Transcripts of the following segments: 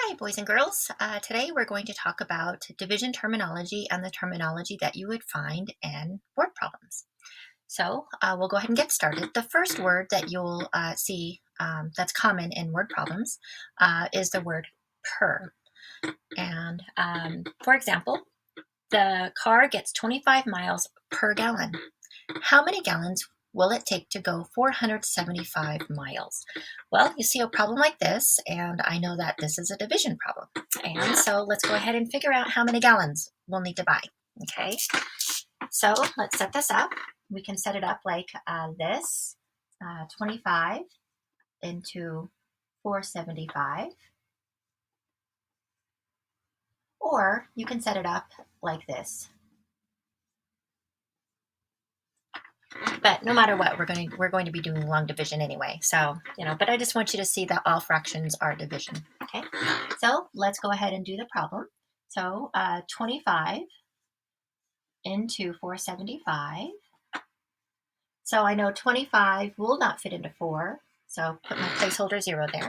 Hi, boys and girls. Today we're going to talk about division terminology and the terminology that you would find in word problems. So we'll go ahead and get started. The first word that you'll see that's common in word problems is the word per. And for example, the car gets 25 miles per gallon. How many gallons will it take to go 475 miles? Well, you see a problem like this, and I know that this is a division problem. And so let's go ahead and figure out how many gallons we'll need to buy. Okay, so let's set this up. We can set it up like this, 25 into 475. Or you can set it up like this. But no matter what, we're going to be doing long division anyway. So, but I just want you to see that all fractions are division. Okay, so let's go ahead and do the problem. So 25 into 475. So I know 25 will not fit into 4. So put my placeholder 0 there.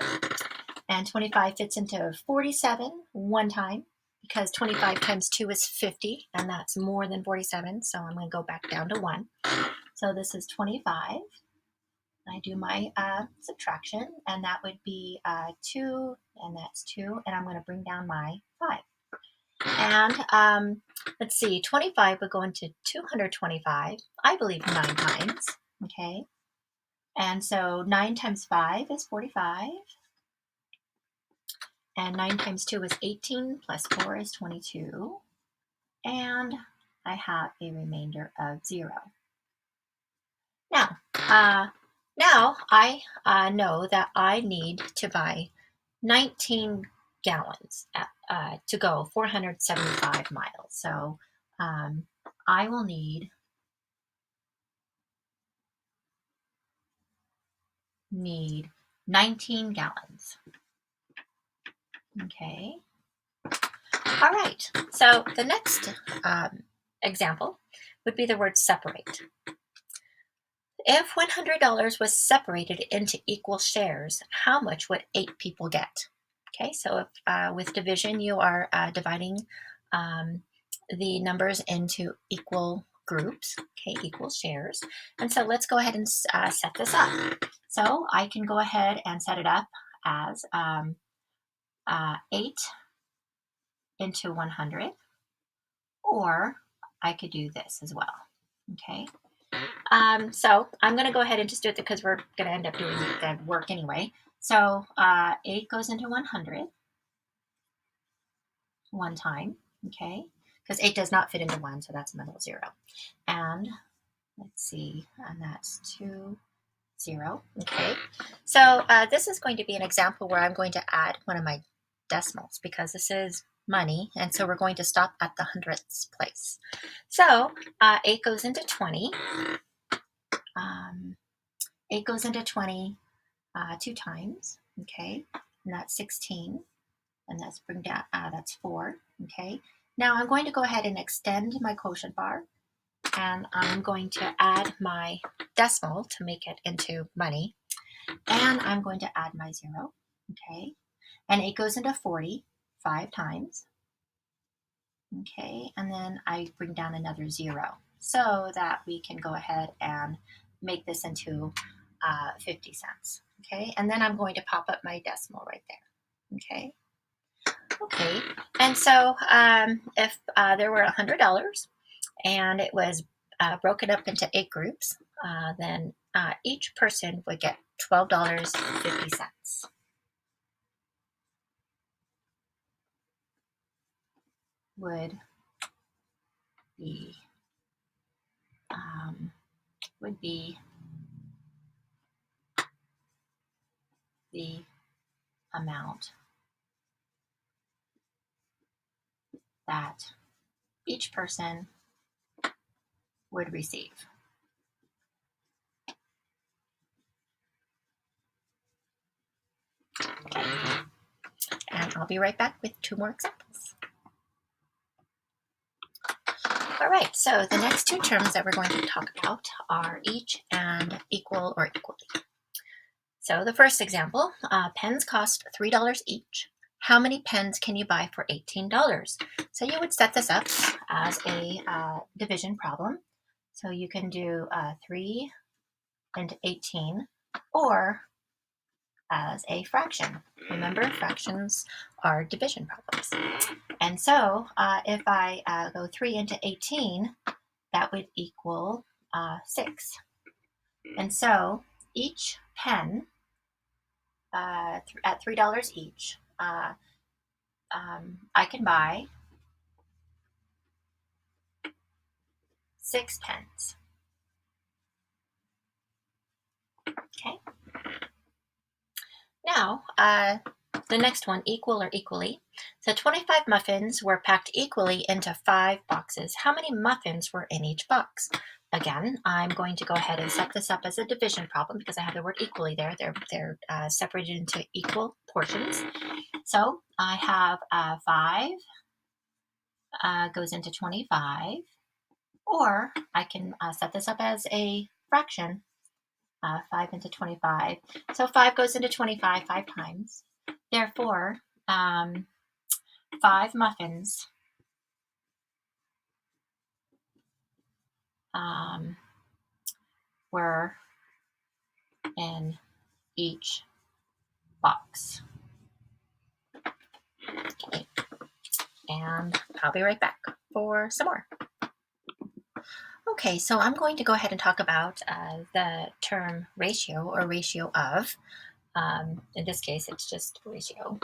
And 25 fits into 47 one time because 25 times 2 is 50, and that's more than 47. So I'm going to go back down to 1. So this is 25. I do my subtraction, and that would be 2, and that's 2, and I'm going to bring down my 5. And let's see, 25 would go into 225, I believe 9 times, okay? And so 9 times 5 is 45, and 9 times 2 is 18, plus 4 is 22, and I have a remainder of 0. Now I know that I need to buy 19 gallons to go 475 miles. So I will need 19 gallons. Okay. All right. So the next example would be the word separate. If $100 was separated into equal shares, how much would 8 people get? Okay, so if, with division, you are dividing the numbers into equal groups, okay, equal shares. And so let's go ahead and set this up. So I can go ahead and set it up as 8 into 100, or I could do this as well, okay? So I'm going to go ahead and just do it because we're going to end up doing the work anyway. So 8 goes into 100 one time, okay? Because 8 does not fit into 1, so that's another 0. And let's see, and that's 2, 0, okay? So this is going to be an example where I'm going to add one of my decimals because this is money, and so we're going to stop at the hundredths place. So 8 goes into 20. 8 goes into 20 2 times, okay? And that's 16. And let's bring down, that's 4, okay? Now I'm going to go ahead and extend my quotient bar, and I'm going to add my decimal to make it into money, and I'm going to add my 0, okay? And 8 goes into 40 5 times, okay? And then I bring down another 0 so that we can go ahead and make this into 50 cents, okay? And then I'm going to pop up my decimal right there, okay? Okay, and so if there were $100 and it was broken up into 8 groups, then each person would get $12.50. Would be the amount that each person would receive. Okay. And I'll be right back with 2 more examples. All right, so the next 2 terms that we're going to talk about are each and equal or equally. So the first example, pens cost $3 each. how many pens can you buy for $18? So you would set this up as a division problem. So you can do 3 into 18, or as a fraction. Remember, fractions are division problems. And so if I go 3 into 18, that would equal 6. And so each pen at $3 each, I can buy 6 pens. Okay. Now, the next one, equal or equally. So 25 muffins were packed equally into 5 boxes. How many muffins were in each box? Again, I'm going to go ahead and set this up as a division problem because I have the word equally there. They're separated into equal portions. So I have 5 goes into 25, or I can set this up as a fraction. 5 into 25. So 5 goes into 25 5 times. Therefore, 5 muffins were in each box. Okay. And I'll be right back for some more. Okay, so I'm going to go ahead and talk about the term ratio or ratio of. In this case, it's just ratio.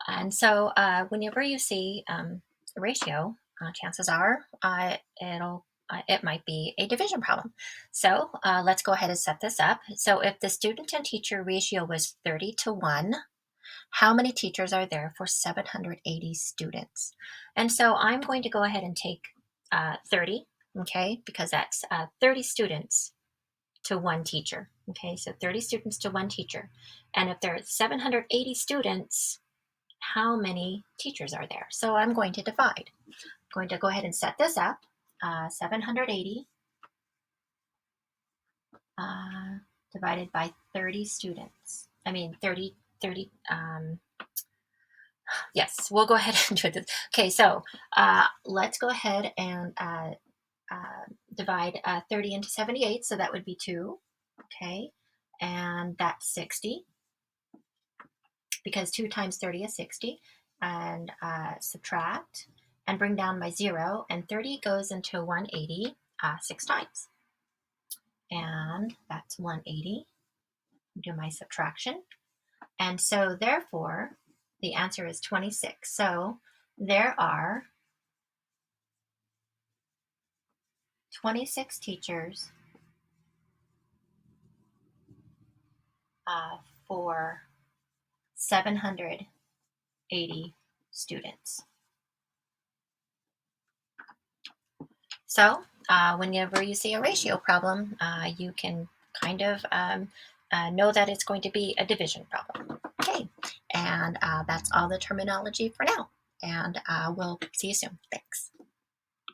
And so whenever you see a ratio, chances are it might be a division problem. So let's go ahead and set this up. So if the student and teacher ratio was 30:1, how many teachers are there for 780 students? And so I'm going to go ahead and take 30, okay, because that's 30 students to 1 teacher. Okay, so 30 students to 1 teacher. And if there are 780 students, how many teachers are there? So I'm going to divide. I'm going to go ahead and set this up. 780 divided by 30 students. I mean, 30, yes, we'll go ahead and do this. Okay, so let's go ahead and divide 30 into 78. So that would be 2. Okay, and that's 60. Because 2 times 30 is 60, and subtract and bring down my 0, and 30 goes into 180 6 times, and that's 180. Do my subtraction, and so therefore the answer is 26. So there are 26 teachers for 780 students. So whenever you see a ratio problem, you can kind of know that it's going to be a division problem. Okay, and that's all the terminology for now. And we'll see you soon. Thanks.